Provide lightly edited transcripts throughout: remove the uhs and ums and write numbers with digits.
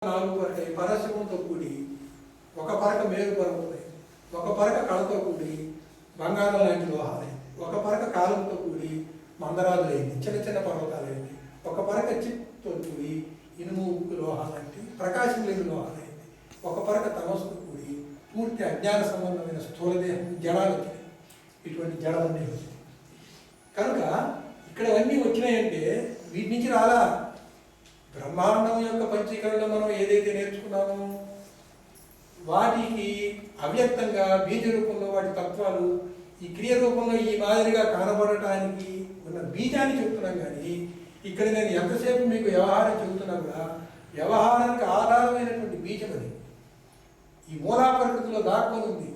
నాలుగు పరక పరశువంతో కూడి ఒక పరక మేలు పర్వతమై, ఒక పరక కళతో కూడి బంగారం లాంటి లోహాలై, ఒక పరక కాలంతో కూడి మందరాదులైంది, చిన్న చిన్న పర్వతాలైంది, ఒక పరక చిత్తో కూడి ఇనుము లోహాలంటి ప్రకాశం లేని లోహాలైంది, ఒక పరక తమస్సుతో కూడి పూర్తి అజ్ఞాన సంబంధమైన స్థూలదేహం జడాలు వచ్చినాయి. ఇటువంటి జడలన్నీ వచ్చినాయి. కనుక ఇక్కడ అన్నీ వచ్చినాయంటే వీటి నుంచి రాలా. బ్రహ్మాండం యొక్క పంచీకరణ మనం ఏదైతే నేర్చుకున్నామో వాటికి అవ్యక్తంగా బీజ రూపంలో వాటి తత్వాలు ఈ క్రియ రూపంలో ఈ మాదిరిగా కనబడటానికి ఉన్న బీజాన్ని చెప్తున్నాం. కానీ ఇక్కడ నేను ఎంతసేపు మీకు వ్యవహారం చెబుతున్నా కూడా వ్యవహారానికి ఆధారమైనటువంటి బీజం అది ఈ మూలా ప్రకృతిలో దాక్కొని ఉంది,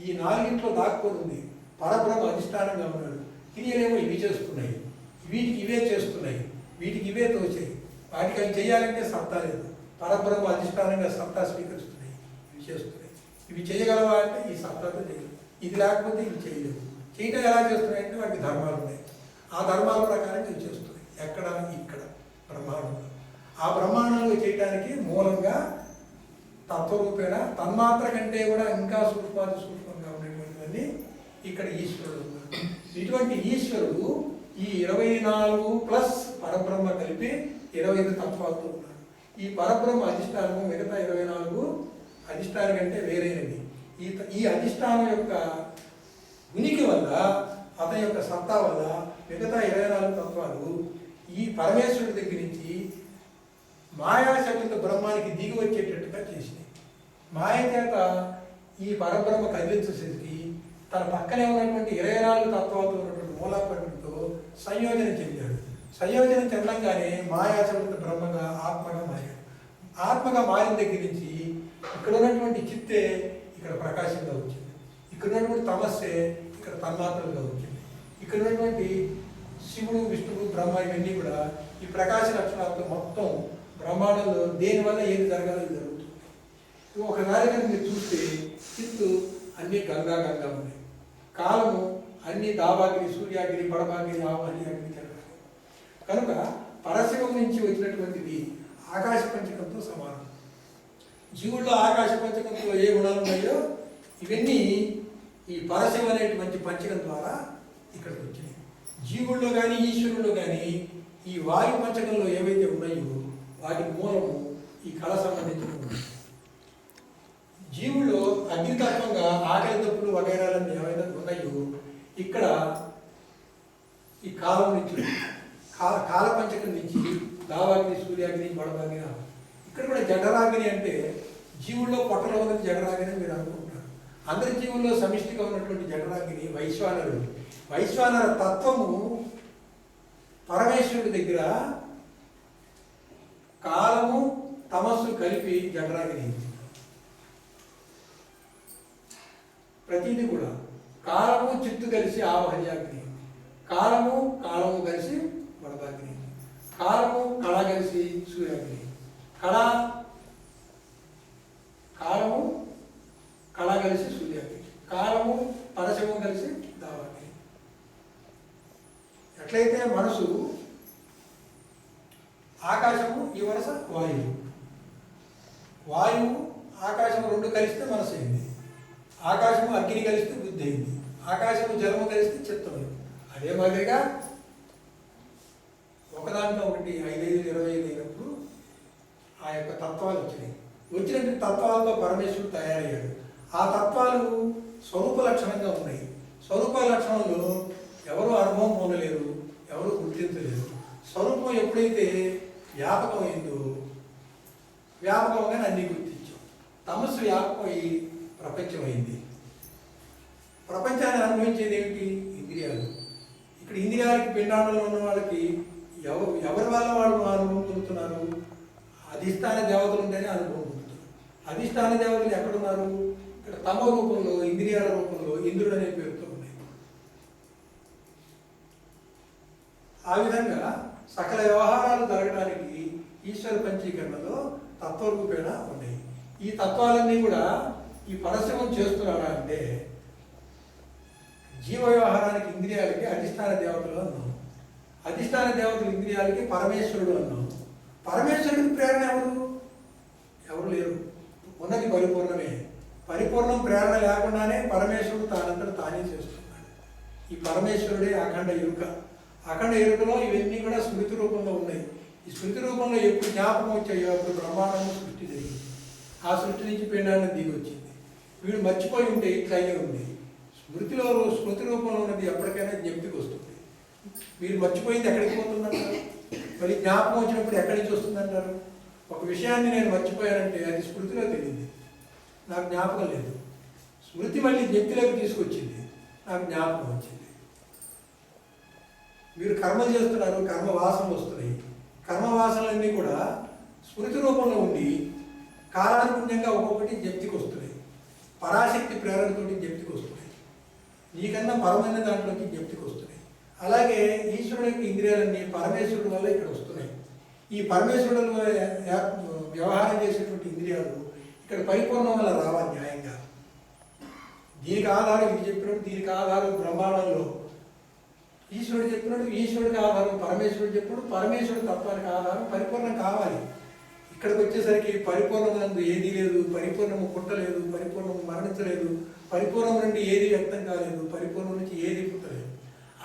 ఈ నాలుగింట్లో దాక్కొని ఉంది. పరబ్రహ్మ అధిష్టానంగా ఉన్నాడు. క్రియలేమో ఇవి చేస్తున్నాయి, వీటికి ఇవే చేస్తున్నాయి, వీటికి ఇవే తోచాయి. వాటికి అవి చేయాలంటే సత్తా లేదు. పరబ్రహ్మ అధిష్టానంగా సత్తా స్వీకరిస్తున్నాయి, ఇవి చేస్తున్నాయి. ఇవి చేయగలవా అంటే ఈ సత్తాతో చేయలేవు. ఇది లేకపోతే ఇవి చేయలేవు. చేయటం ఎలా చేస్తున్నాయంటే వాటికి ధర్మాలు ఉన్నాయి. ఆ ధర్మాల ప్రకారం ఇవి చేస్తున్నాయి. ఎక్కడ? ఇక్కడ బ్రహ్మాండంలో. ఆ బ్రహ్మాండంలో చేయడానికి మూలంగా తత్వరూపేణ తన్మాత్ర కంటే కూడా ఇంకా సూక్ష్మంగా ఉండేటువంటివన్నీ ఇక్కడ ఈశ్వరుడు ఉన్నారు. ఇటువంటి ఈశ్వరుడు ఈ 24 ప్లస్ పరబ్రహ్మ కలిపి 25 తత్వాలతో ఉన్నారు. ఈ పరబ్రహ్మ అధిష్టానము మిగతా 24 అధిష్టానం కంటే వేరేనది. ఈ అధిష్టానం యొక్క ఉనికి వల్ల, అతని యొక్క సత్తా వల్ల మిగతా 24 తత్వాలు ఈ పరమేశ్వరుడి దగ్గర నుంచి మాయాశక్తితో బ్రహ్మానికి దిగి వచ్చేటట్టుగా చేసినాయి. మాయ చేత ఈ పరబ్రహ్మ కదిలించేసరికి తన పక్కనే ఉన్నటువంటి 24 తత్వాలతో ఉన్నటువంటి మూలాపడితో సంయోజనం చెందాడు. సంయోజనం చెందంగానే మాయాశక్తి బ్రహ్మగా ఆత్మగా మారాడు. ఆత్మగా మారిన దగ్గర నుంచి ఇక్కడ ఉన్నటువంటి చిత్తే ఇక్కడ ప్రకాశంగా వచ్చింది, ఇక్కడ ఉన్నటువంటి తమస్సే ఇక్కడ తన్మాత్రలుగా వచ్చింది, ఇక్కడ ఉన్నటువంటి శివుడు విష్ణువు బ్రహ్మ ఇవన్నీ కూడా ఈ ప్రకాశ లక్షణాలతో మొత్తం బ్రహ్మాండంలో దేనివల్ల ఏది జరగాలో జరుగుతుంది. ఒకసారి కనుక మీరు చూస్తే చిత్తు అన్నీ గంగా ఉన్నాయి, కాలము అన్ని దావాగిరి, సూర్యాగిరి, పడబాగిరి, ఆవాగిరి అగ్ని జరగాలి. కనుక పరశివం నుంచి వచ్చినటువంటిది ఆకాశ పంచకంతో సమానం. జీవుల్లో ఆకాశ పంచకంతో ఏ గుణాలు ఉన్నాయో ఇవన్నీ ఈ పరశివం అనేటువంటి పంచకం ద్వారా ఇక్కడికి వచ్చినాయి. జీవుల్లో కానీ ఈశ్వరుల్లో కానీ ఈ వాయు పంచకంలో ఏవైతే ఉన్నాయో వాటి మూలము ఈ కళ సంబంధించిన జీవుల్లో అగ్నితత్వంగా ఆకలి తప్పులు వగైరాలన్నీ ఏవైతే ఉన్నాయో ఇక్కడ ఈ కాలం నుంచి కాల పంచకం నుంచి దావాగ్ని, సూర్యాగ్ని, బడబాగ్ని ఇక్కడ కూడా జఠరాగ్ని అంటే జీవుల్లో పొట్టలో ఉన్నది జఠరాగ్ని మీరు అనుకుంటున్నారు. అందరి జీవుల్లో సమిష్టిగా ఉన్నటువంటి జఠరాగ్ని వైశ్వానరుడు. వైశ్వానర తత్వము పరమేశ్వరుడి దగ్గర కాలము తమస్సు కలిపి జఠరాగ్ని. ప్రతిదీ కూడా కాలము చిత్తు కలిసి ఆవహ్యాగ్ని, కాలము కలిసి వడదాగ్ని, కాలము కళ కలిసి సూర్యాగ్ని, కాలము కలిసి సూర్యాగ్ని, కాలము పరశివం కలిసి దావాగ్ని. ఎట్లయితే మనసు ఆకాశము ఈ వరుస వాయువు ఆకాశము రెండు కలిస్తే మనసు అయింది, ఆకాశము అగ్ని కలిస్తే బుద్ధి అయింది, ఆకాశము జలము కలిస్తే చిత్తమైంది. అదే మాదిరిగా ఒకదాంట్లో ఒకటి 5, 25 అయినప్పుడు ఆ యొక్క తత్వాలు వచ్చినాయి. వచ్చినటువంటి తత్వాలతో పరమేశ్వరుడు తయారయ్యాడు. ఆ తత్వాలు స్వరూప లక్షణంగా ఉన్నాయి. స్వరూప లక్షణంలో ఎవరు అనుభవం పొందలేరు, ఎవరు గుర్తించలేరు. స్వరూపం ఎప్పుడైతే వ్యాపకమైందో వ్యాపకంగానే అన్నీ గుర్తించాం. తమస్సు వ్యాపకమై ప్రపంచమైంది. ప్రపంచాన్ని అనుభవించేది ఏమిటి? ఇంద్రియాలు. ఇక్కడ ఇంద్రియాలకి పిండాండంలో ఉన్న వాళ్ళకి ఎవరి వల్ల వాళ్ళు అనుభవం పొందుతున్నారు? అధిష్టాన దేవతలు ఉంటేనే అనుభవం పొందుతున్నారు. అధిష్టాన దేవతలు ఎక్కడున్నారు? ఇక్కడ తమ రూపంలో, ఇంద్రియాల రూపంలో ఇంద్రుడు అనే పేరుతో ఉన్నాయి. ఆ విధంగా సకల వ్యవహారాలు జరగడానికి ఈశ్వర పంచీకరణలో తత్వరూపేణ ఉన్నాయి. ఈ తత్వాలన్నీ కూడా ఈ పరశివం చేస్తున్నాడా అంటే జీవ వ్యవహారానికి ఇంద్రియాలకి అధిష్టాన దేవతలు అన్నాం, అధిష్టాన దేవతలు ఇంద్రియాలకి పరమేశ్వరుడు అన్నాం. పరమేశ్వరుడికి ప్రేరణ ఎవరు? ఉన్నది పరిపూర్ణమే. పరిపూర్ణం ప్రేరణ లేకుండానే పరమేశ్వరుడు తానంతట తానే చేస్తున్నాడు. ఈ పరమేశ్వరుడే అఖండ ఎరుక. అఖండ ఎరుకలో ఇవన్నీ కూడా స్మృతి రూపంలో ఉన్నాయి. ఈ స్మృతి రూపంలో ఎప్పుడు జ్ఞాపకం వచ్చాయో అప్పుడు బ్రహ్మాండము సృష్టి జరిగింది. ఆ సృష్టి నుంచి పిండాన్ని దిగి వచ్చింది. వీడు మర్చిపోయి ఉంటే ఇట్లా అయ్యే ఉంది. స్మృతి రూపంలో ఉన్నది ఎప్పటికైనా జ్ఞప్తికి వస్తుంది. మీరు మర్చిపోయింది ఎక్కడికి పోతుందంటారు? మళ్ళీ జ్ఞాపకం వచ్చినప్పుడు ఎక్కడి నుంచి వస్తుందంటారు? ఒక విషయాన్ని నేను మర్చిపోయానంటే అది స్మృతిలో తెలియదు, నాకు జ్ఞాపకం లేదు. స్మృతి మళ్ళీ జ్ఞప్తిలోకి తీసుకొచ్చింది, నాకు జ్ఞాపకం వచ్చింది. మీరు కర్మలు చేస్తున్నారు, కర్మ వాసనలు వస్తున్నాయి. కర్మ వాసనలన్నీ కూడా స్మృతి రూపంలో ఉండి కాలానుగుణ్యంగా ఒక్కొక్కటి జ్ఞప్తికి వస్తున్నాయి. పరాశక్తి ప్రేరణతోటి జ్ఞప్తికి వస్తున్నాయి. నీకన్నా పరమైన దాంట్లోకి జ్ఞప్తికి వస్తున్నాయి. అలాగే ఈశ్వరుడు యొక్క ఇంద్రియాలన్నీ పరమేశ్వరుడు వల్ల ఇక్కడ వస్తున్నాయి. ఈ పరమేశ్వరుడు వ్యవహారం చేసేటువంటి ఇంద్రియాలు ఇక్కడ పరిపూర్ణం వల్ల రావాలి న్యాయంగా. దీనికి ఆధారం ఇది చెప్పినట్టు, దీనికి ఆధారం బ్రహ్మాండంలో ఈశ్వరుడు చెప్పినట్టు, ఈశ్వరుడికి ఆధారం పరమేశ్వరుడు చెప్పినట్టు, పరమేశ్వరుడు తత్వానికి ఆధారం పరిపూర్ణం కావాలి. ఇక్కడికి వచ్చేసరికి పరిపూర్ణమందు ఏదీ లేదు, పరిపూర్ణము పుట్టలేదు, పరిపూర్ణము మరణించలేదు, పరిపూర్ణం నుండి ఏది వ్యక్తం కాలేదు, పరిపూర్ణం నుంచి ఏది పుట్టలేదు.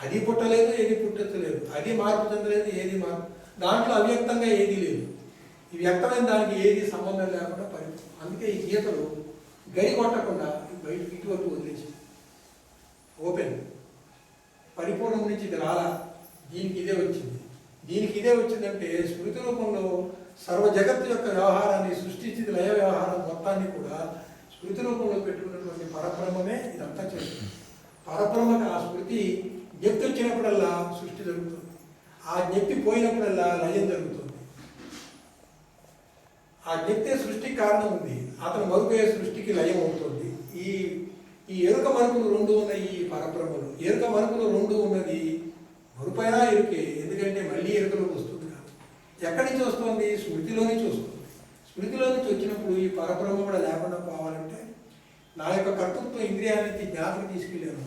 అది పుట్టలేదు, ఏది పుట్టలేదు, అది మార్పు చెందలేదు, ఏది మార్పు, దాంట్లో అవ్యక్తంగా ఏదీ లేదు. ఈ వ్యక్తమైన దానికి ఏది సంబంధం లేకుండా అందుకే ఈ గీతలు గడి కొట్టకుండా బయటకు ఇటువైపు వదిలేసి ఓపెన్. పరిపూర్ణం నుంచి ఇది రాలా, దీనికి ఇదే వచ్చింది. దీనికి ఇదే వచ్చిందంటే స్మృతి రూపంలో సర్వ జగత్తు యొక్క వ్యవహారాన్ని, సృష్టించిన లయ వ్యవహారం మొత్తాన్ని కూడా స్మృతి రూపంలో పెట్టుకున్నటువంటి పరబ్రహ్మమే ఇదంతా చేస్తుంది. పరబ్రహ్మకు ఆ స్మృతి జ్ఞప్తి వచ్చినప్పుడల్లా సృష్టి జరుగుతుంది, ఆ జ్ఞప్తి పోయినప్పుడల్లా లయం జరుగుతుంది. ఆ జ్ఞప్తే సృష్టికి కారణం ఉంది, అతను మరుపే సృష్టికి లయం అవుతుంది. ఈ ఎరుక మరుపులు రెండు ఉన్నాయి. ఈ పరబ్రహ్మలు ఎరుక మరుపులు రెండు ఉన్నది. మరుపైనా ఎరుకే, ఎందుకంటే మళ్ళీ ఎరుకలోకి వస్తుంది కాదు. ఎక్కడి నుంచి వస్తుంది? స్మృతిలో నుంచి వస్తుంది. స్మృతిలో నుంచి వచ్చినప్పుడు ఈ పరబ్రహ్మ కూడా లేకుండా పోవాలంటే నా యొక్క కర్తృత్వ ఇంద్రియానికి జ్ఞాపకం తీసుకెళ్ళాను.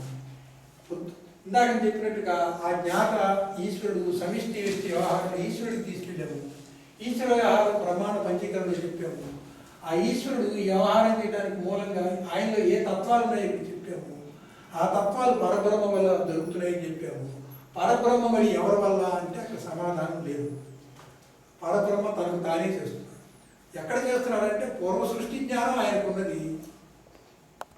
ఇందాక చెప్పినట్టుగా ఆ జ్ఞాత ఈశ్వరుడు సమిష్టి వ్యవహారం ఈశ్వరుడికి తీసుకెళ్ళాము. ఈశ్వర వ్యవహారం ప్రమాణ పంచీకరణలో చెప్పాము. ఆ ఈశ్వరుడు ఈ వ్యవహారం చేయడానికి మూలంగా ఆయనలో ఏ తత్వాలు ఉన్నాయో చెప్పాము. ఆ తత్వాలు పరబ్రహ్మ వల్ల జరుగుతున్నాయని చెప్పాము. పరబ్రహ్మ మరి ఎవరి వల్ల అంటే అక్కడ సమాధానం లేదు. పరబ్రహ్మ తనకు తానే చేస్తున్నాడు. ఎక్కడ చేస్తున్నాడంటే పూర్వ సృష్టి జ్ఞానం ఆయనకు ఉన్నది.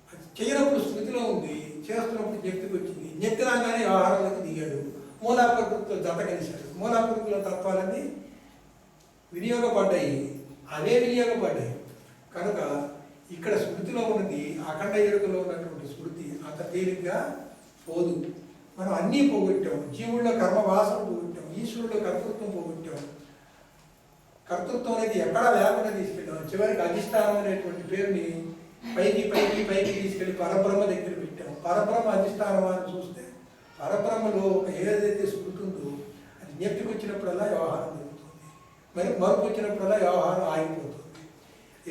అది చేయనప్పుడు స్మృతిలో ఉంది, చేస్తున్నప్పుడు జ్ఞప్తికి వచ్చింది. జ్ఞప్తి రాగానే వ్యవహారంలోకి దిగాడు. మూలాప్రకృతిలో జత కలిశాడు. మూలాప్రకృతిలో తత్వాలన్నీ వినియోగపడ్డాయి, అవే వినియోగపడ్డాయి. కనుక ఇక్కడ స్మృతిలో ఉన్నది అఖండ ఎరుకలో ఉన్నటువంటి స్మృతి అంత తేలిగ్గా పోదు. మనం అన్నీ పోగొట్టాం. జీవుల్లో కర్మ వాసన పోగొట్టాం, ఈశ్వరుల్లో కర్తృత్వం పోగొట్టాం. కర్తృత్వం అనేది ఎక్కడా లేకుండా తీసుకెళ్ళాం. చివరికి అధిష్టానం అనేటువంటి పేరుని పైకి పైకి పైకి తీసుకెళ్ళి పరబ్రహ్మ దగ్గర పెట్టాం. పరబ్రహ్మ అధిష్టానం అని చూస్తే పరబ్రహ్మలో ఏదైతే స్మృతి ఉందో అది జ్ఞప్తికి వచ్చినప్పుడల్లా వ్యవహారం జరుగుతుంది. మరి మరుపు వచ్చినప్పుడల్లా వ్యవహారం ఆగిపోతుంది.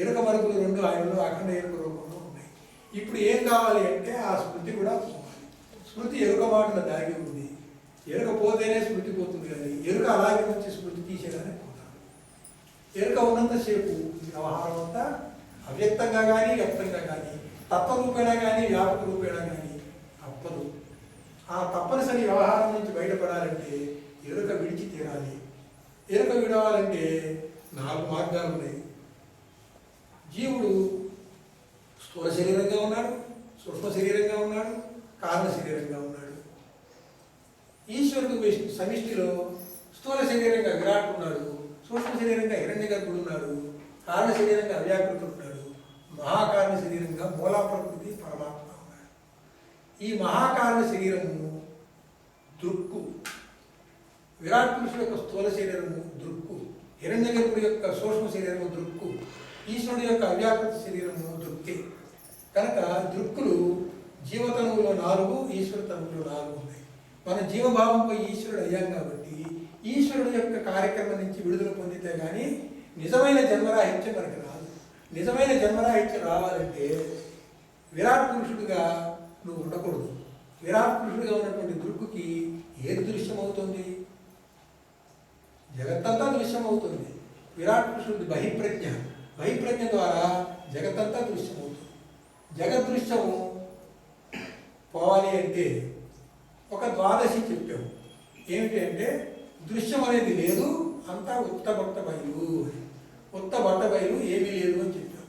ఎరుక మరుపులు రెండు ఆయనలో అఖండ ఎరుక రూపంలో ఉన్నాయి. ఇప్పుడు ఏం కావాలి అంటే ఆ స్మృతి కూడా పోవాలి. స్మృతి ఎరుక మాటలో దాగి ఉంది. ఎరుక పోతేనే స్మృతి పోతుంది, కానీ ఎరుక అలాగే వచ్చి స్మృతి తీసేగానే పోతాడు. ఎరుక ఉన్నంతసేపు వ్యవహారం అంతా అవ్యక్తంగా కానీ వ్యక్తంగా కానీ తత్వరూపేణా కానీ వ్యాపక రూపేణా కానీ తప్పదు. ఆ తప్పనిసరి వ్యవహారం నుంచి బయటపడాలంటే ఎరుక విడిచి తీరాలి. ఎరుక విడవాలంటే 4 మార్గాలు ఉన్నాయి. జీవుడు స్థూల శరీరంగా ఉన్నాడు, సూక్ష్మ శరీరంగా ఉన్నాడు, కారణ శరీరంగా ఉన్నాడు. ఈశ్వరుడు సమిష్టిలో స్థూల శరీరంగా విరాట్ ఉన్నాడు, సూక్ష్మ శరీరంగా హిరణ్యగర్భుడు ఉన్నాడు, కారణ శరీరంగా అవ్యాకృతుడు ఉన్నాడు, మహాకారణ శరీరంగా మూలా ప్రకృతి పరమాత్మ ఉన్నాడు. ఈ మహాకారణ శరీరము దృక్కు, విరాట్ పురుషుడు యొక్క స్థూల శరీరము దృక్కు, హిరణ్యగర్భుడి యొక్క సూక్ష్మ శరీరము దృక్కు, ఈశ్వరుడు యొక్క అవ్యాకృత శరీరము దృక్కే. కనుక దృక్కులు జీవతనువులో 4, ఈశ్వర తనువులో 4 ఉన్నాయి. మన జీవభావంపై ఈశ్వరుడు అయ్యాం కాబట్టి ఈశ్వరుడు యొక్క కార్యక్రమం నుంచి విడుదల పొందితే కానీ నిజమైన జన్మరాహిత్యం మనకి రాదు. నిజమైన జన్మరాహిత్యం రావాలంటే విరాట్ పురుషుడిగా నువ్వు ఉండకూడదు. విరాట్ పురుషుడిగా ఉన్నటువంటి దృక్కుకి ఏది దృశ్యమవుతుంది? జగత్తంతా దృశ్యమవుతుంది. విరాట్ పురుషుడి బహిప్రజ్ఞ ద్వారా జగత్తంతా దృశ్యమవుతుంది. జగదృశ్యము పోవాలి అంటే ఒక ద్వాదశి చెప్పాము. ఏమిటి అంటే దృశ్యం అనేది లేదు, అంతా ఉత్తబట్ట బయలు. ఉత్తబట్ట బయలు ఏమీ లేదు అని చెప్పాం.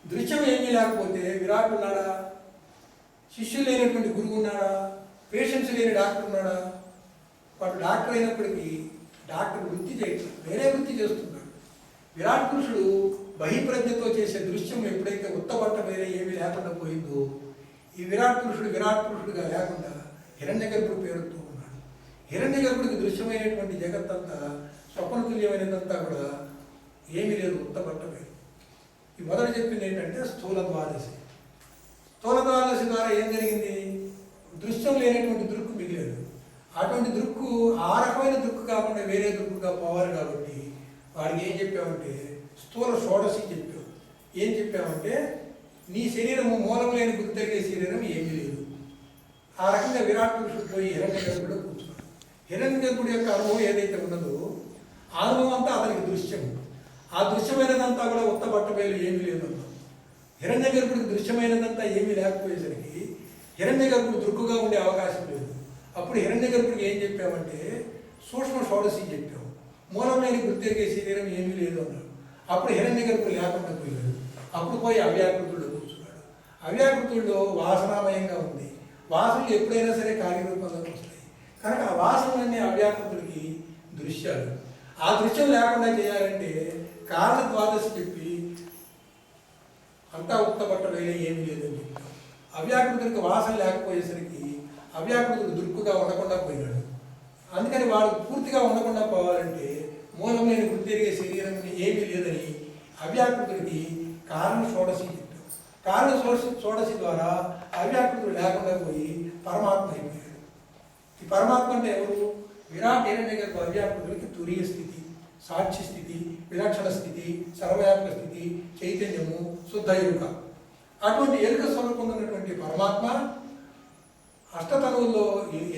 దృశ్యం ఏమీ లేకపోతే విరాట్ ఉన్నాడా, శిష్యులు లేనటువంటి గురువు ఉన్నాడా, పేషెంట్స్ లేని డాక్టర్ ఉన్నాడా? వాడు డాక్టర్ అయినప్పటికీ డాక్టర్ వృత్తి చేయట్లేదు, వేరే వృత్తి చేస్తున్నాడు. విరాట్ పురుషుడు బహిప్రజ్ఞతో చేసే దృశ్యం ఎప్పుడైతే ఉత్తబట్ట వేరే ఏమీ లేకుండా పోయిందో, ఈ విరాట్ పురుషుడుగా లేకుండా హిరణ్యగర్భుడు పేరుతో ఉన్నాడు. హిరణ్యగర్భుడికి దృశ్యమైనటువంటి జగత్తంతా స్వప్నతుల్యమైనదంతా కూడా ఏమీ లేదు, ఉత్తబట్ట వేరు. ఈ మొదట చెప్పింది ఏంటంటే స్థూల ద్వాదశి. స్థూల ద్వాదశి ద్వారా ఏం జరిగింది? దృశ్యం లేనటువంటి దృక్కు మిగిలేదు. అటువంటి దృక్కు ఆ రకమైన దృక్కు కాకుండా వేరే దృక్కుగా పోవాలి. కాబట్టి వాడికి ఏం చెప్పామంటే స్థూల షోడశి చెప్పాం. ఏం చెప్పామంటే నీ శరీరము మూలం లేని గుర్తెరిగే శరీరం ఏమీ లేదు. ఆ రకంగా విరాట్ పురుషుడు పోయి హిరణ్యగర్భుడు కూర్చున్నాడు. హిరణ్యగర్భుడి యొక్క అనుభవం ఏదైతే ఉన్నదో ఆ అనుభవం అంతా అతనికి దృశ్యము. ఆ దృశ్యమైనదంతా కూడా ఉత్తబట్ట బయలు ఏమీ లేదు అన్నాం. హిరణ్యగర్భుడికి దృశ్యమైనదంతా ఏమీ లేకపోయేసరికి హిరణ్యగర్భుడు దృక్కుగా ఉండే అవకాశం లేదు. అప్పుడు హిరణ్యగర్భుడికి ఏం చెప్పామంటే సూక్ష్మ షోడశి చెప్పాము. మూలం లేని గుర్తెరిగే శరీరం ఏమీ లేదు అన్నాడు. అప్పుడు హిరణ్యగర్భుడు లేకుండా పోయాడు. అప్పుడు పోయి అవ్యాకృతుల్లో కూర్చున్నాడు. అవ్యాకృతుల్లో వాసనామయంగా ఉంది. వాసనలు ఎప్పుడైనా సరే కార్యరూపంలోకి వస్తాయి. కనుక ఆ వాసనలన్నీ అవ్యాకృతుడికి దృశ్యాలు. ఆ దృశ్యం లేకుండా చేయాలంటే కారణ ద్వాదశి చెప్పి అంతా ఉత్తబట్ట వేరే ఏమీ లేదని చెప్తాం. అవ్యాకృతుడికి వాసన లేకపోయేసరికి అవ్యాకృతుడు దృక్కుగా ఉండకుండా పోయినాడు. అందుకని వాడు పూర్తిగా ఉండకుండా పోవాలంటే మూలం లేని గుర్తెరిగే శరీరం ఏమీ లేదని అవ్యాకృతుడికి కారణ షోడశి చెప్పాం. కారణ షోడశి ద్వారా అవ్యాకృతుడు లేకుండా పోయి పరమాత్మ అయిపోయాడు. ఈ పరమాత్మ అంటే ఎవరు? విరాట్ హిరణ్యగర్భ అవ్యాకృతుడికి తురీయ స్థితి, సాక్షి స్థితి, విలక్షణ స్థితి, సర్వవ్యాపక స్థితి, చైతన్యము, శుద్ధ ఎరుక. అటువంటి ఎరుక స్వరూపంగా ఉన్నటువంటి పరమాత్మ అష్టతనువుల్లో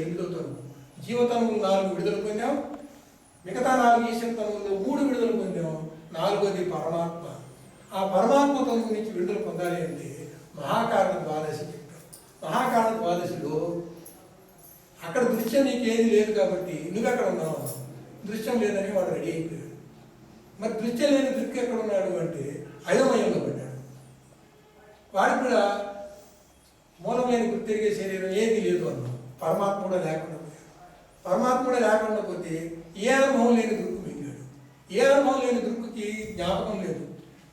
8వ తనువు. జీవతనువులు 4 విడుదల పొందాం. మిగతా 4 ఈశ్వర తనువుల్లో 3 విడుదల పొందాం. 4వది పరమాత్మ. ఆ పరమాత్మ తనువు నుంచి విడుదల పొందాలి అంటే మహాకారణ ద్వాదశి చెప్పాం. మహాకారణ ద్వాదశిలో అక్కడ దృశ్యం నీకేది లేదు కాబట్టి నువ్వెక్కడ ఉన్నావు? దృశ్యం లేదని వాడు రెడీ అయిపోయాడు. మరి దృశ్యం లేని దృక్కు ఎక్కడ ఉన్నాడు అంటే అయోమయంలో పడ్డాడు. వాడికి కూడా మూలం లేని గుర్తిరిగే శరీరం ఏది లేదు అన్నాం. పరమాత్మ కూడా లేకుండా పోయాడు. పరమాత్మ కూడా లేకుండా పోతే ఏ అనుభవం లేని దృక్కు మిగిలాడు. ఏ అనుభవం లేని దృక్కుకి జ్ఞాపకం లేదు.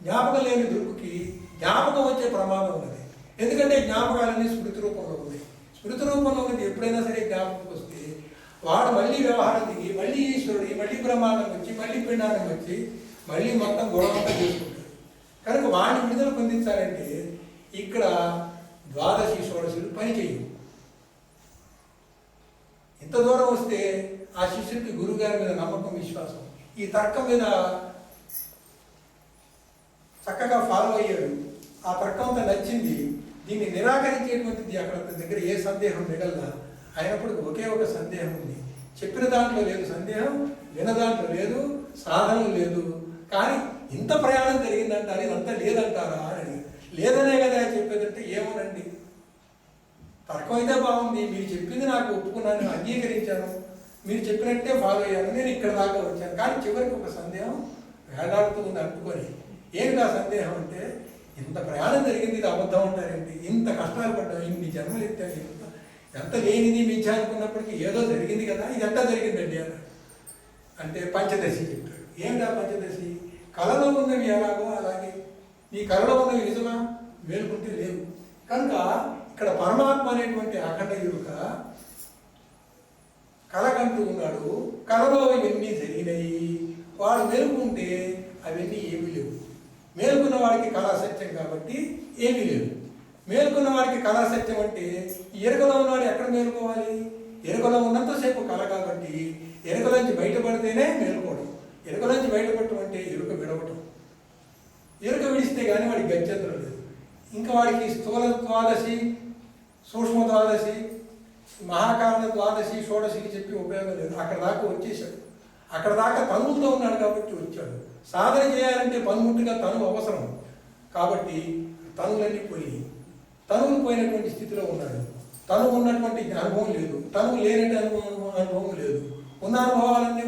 జ్ఞాపకం లేని దృక్కుకి జ్ఞాపకం వచ్చే ప్రమాదం ఉన్నది. ఎందుకంటే జ్ఞాపకాలన్నీ స్మృతి రూపంలో ఉన్నాయి. స్మృతి రూపంలో ఉన్నది ఎప్పుడైనా సరే జ్ఞాపకం వస్తే వాడు మళ్ళీ వ్యవహారం దిగి మళ్ళీ ఈశ్వరుడి మళ్ళీ బ్రహ్మాండం వచ్చి మళ్ళీ పిండాండం వచ్చి మళ్ళీ మొత్తం గొడవంతా చేసుకుంటాడు. కనుక వాడిని విడుదల పొందించాలంటే ఇక్కడ ద్వాదశి షోడశులు పని చేయవు. ఇంత దూరం వస్తే ఆ శిష్యుడికి గురువుగారి మీద నమ్మకం, విశ్వాసం, ఈ తర్కం మీద చక్కగా ఫాలో అయ్యాడు. ఆ తర్కం అంతా నచ్చింది. దీన్ని నిరాకరించేటువంటిది అక్కడ దగ్గర ఏ సందేహం మిగలదా. అయినప్పుడు ఒకే ఒక సందేహం ఉంది. చెప్పిన దాంట్లో లేదు సందేహం, విన దాంట్లో లేదు, సాధనం లేదు. కానీ ఇంత ప్రయాణం జరిగిందంటారు, ఇదంతా లేదంటారా అని అడిగారు. లేదనే కదా చెప్పేదంటే ఏమోనండి, తర్కం అయితే బాగుంది, మీరు చెప్పింది నాకు ఒప్పుకున్నాను, అంగీకరించాను, మీరు చెప్పినట్టే ఫాలో అయ్యాను, నేను ఇక్కడ దాకా వచ్చాను. కానీ చివరికి ఒక సందేహం వేలాడుతూ ఉంది అంటుకొని. ఏమిటి ఆ సందేహం అంటే, ఇంత ప్రయాణం జరిగింది, ఇది అబద్ధం అంటారేంటి, ఇంత కష్టాలు పడ్డాం, ఇన్ని జన్మలు ఎత్తాను, ఎంత లేనిది మిథ్య అనుకున్నప్పటికీ ఏదో జరిగింది కదా, ఇది ఎంత జరిగిందండి అన్నాడు. అంటే పంచదశి చెప్పాడు. ఏమిటా పంచదశి? కళలో ఉన్నవి ఎలాగో అలాగే నీ కళలో ఉన్నవి నిజమా? మేలుకుంటే లేవు. కనుక ఇక్కడ పరమాత్మ అనేటువంటి అఖండ ఎరుక కళకంటూ ఉన్నాడు. కళలో ఇవన్నీ జరిగినాయి, వాడు మేలుకుంటే అవన్నీ ఏమీ లేవు. మేలుకున్న వాడికి కళా సత్యం కాబట్టి ఏమీ లేదు. మేలుకున్న వాడికి కళా సత్యం అంటే ఎరుకలో ఉన్నవాడు ఎక్కడ మేలుకోవాలి? ఎరుకలో ఉన్నంతసేపు కళ కాబట్టి ఎరుకలోంచి బయటపడితేనే మేలుకోవడం. ఎరుకలోంచి బయటపడటం అంటే ఎరుక విడవటం. ఎరుక విడిస్తే కానీ వాడికి గత్యంతరం లేదు. ఇంకా వాడికి స్థూల ద్వాదశి, సూక్ష్మ ద్వాదశి, మహాకారణ ద్వాదశి, షోడశికి చెప్పి ఉపయోగం లేదు. అక్కడ దాకా వచ్చేసాడు. అక్కడ దాకా తనువుతో ఉన్నాడు కాబట్టి వచ్చాడు. సాధన చేయాలంటే పనిముట్టుగా తనువు అవసరం. కాబట్టి తనువులన్నీ పోయి తనువులు పోయినటువంటి స్థితిలో ఉన్నాడు. తను ఉన్నటువంటి అనుభవం లేదు, తను లేనటువంటి అనుభవం లేదు. ఉన్న అనుభవాలన్నీ